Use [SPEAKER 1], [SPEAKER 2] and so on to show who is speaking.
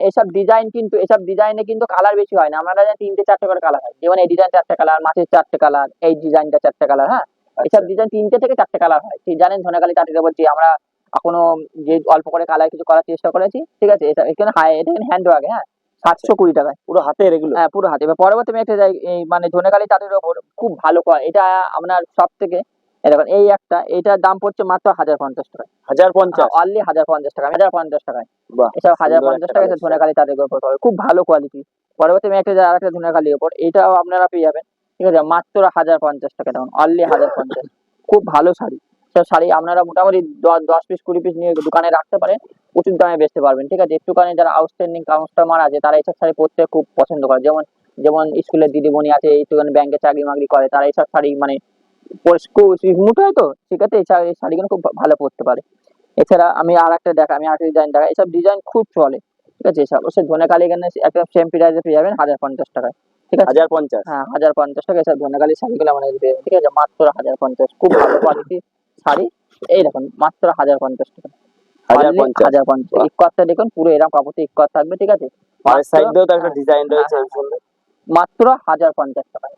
[SPEAKER 1] এসব ডিজাইন কিন্তু এসব ডিজাইনে কিন্তু কালার বেশি হয় না, আমরা জানি 3টে 4টে করে কালার হয়, যেমন এই ডিজাইন 4টে কালার, মাছের 4টে কালার, এই ডিজাইনটা 4টে কালার। হ্যাঁ, এসব ডিজাইন 3টে থেকে 4টে কালার হয়। ঠিক জানেন ধনেখালি তাঁতিতে বলছি আমরা এখনো যে অল্প করে কালার কিছু করার চেষ্টা করেছি। ঠিক আছে, এটা এখানে এটা হ্যান্ড ওয়ার্ক। হ্যাঁ, 720 টাকায়
[SPEAKER 2] পুরো হাতের এগুলো?
[SPEAKER 1] হ্যাঁ, পুরো হাতে। এবার পরবর্তী আমি একটা যাই, এই মানে ধনেখালি তাঁতের ওপর খুব ভালো এটা আপনার সব থেকে দেখুন এই একটা, এটার দাম পড়ছে মাত্র 1050 টাকায়।
[SPEAKER 2] 1050?
[SPEAKER 1] অনলি 1050 টাকা, 1050 টাকায়।
[SPEAKER 2] বাহ,
[SPEAKER 1] এসব
[SPEAKER 2] সুন্দর
[SPEAKER 1] 1050
[SPEAKER 2] একটা
[SPEAKER 1] টাকা
[SPEAKER 2] collection।
[SPEAKER 1] ধনেখালি তাঁতের ওপর পাবে, খুব ভালো কোয়ালিটি। পরবর্তী আমি একটা আরেকটা ধনেখালির ওপর, এটাও আপনারা পেয়ে যাবেন। ঠিক আছে, মাত্র 1050 টাকা, দেখুন অনলি 1050। খুব ভালো শাড়ি। সব শাড়ি আপনারা মোটামুটি 10 পিস 20 পিস নিয়ে দোকানে রাখতে পারেন, প্রচুর দামে বেচতে পারবেন। ঠিক আছে, একটুখানি যারা আউটস্ট্যান্ডিং কাস্টমার আছে তারা এইসব শাড়ি পরতে খুব পছন্দ করে, যেমন যেমন স্কুলের দিদিমণি আছে, একটুখানি ব্যাংকে চাকরি মাকরি করে, তারা এইসব শাড়ি মানে স্মুথ হয় তো, ঠিক আছে, এই শাড়িগুলো খুব ভালো পরতে পারে। এছাড়া আমি আরেকটা ডিজাইন দেখা, এসব ডিজাইন খুব চলে। ঠিক আছে, এসব সে ধনেখালি এখানে একটা সেম প্রাইসে পেয়ে যাবেন 1050 টাকায়। ঠিক আছে,
[SPEAKER 2] 1050?
[SPEAKER 1] হ্যাঁ 1050 টাকা এসব ধনেখালি শাড়িগুলো আমাদের পেয়ে যাবেন। ঠিক আছে, মাত্র 1050, খুব ভালো কোয়ালিটির শাড়ি। এই দেখুন মাত্র 1050 টাকা,
[SPEAKER 2] 1050?
[SPEAKER 1] 1050।
[SPEAKER 2] বাহ।
[SPEAKER 1] ইক্কতটা দেখুন পুরো এরকম কাপড়তে ইক্কত থাকবে। ঠিক আছে,
[SPEAKER 2] পাড়ের সাইড দিয়েও তো একটা
[SPEAKER 1] হ্যাঁ,
[SPEAKER 2] ডিজাইন
[SPEAKER 1] হ্যাঁ,
[SPEAKER 2] রয়েছে
[SPEAKER 1] হ্যাঁ,
[SPEAKER 2] সুন্দর।
[SPEAKER 1] মাত্র 1050 টাকায়।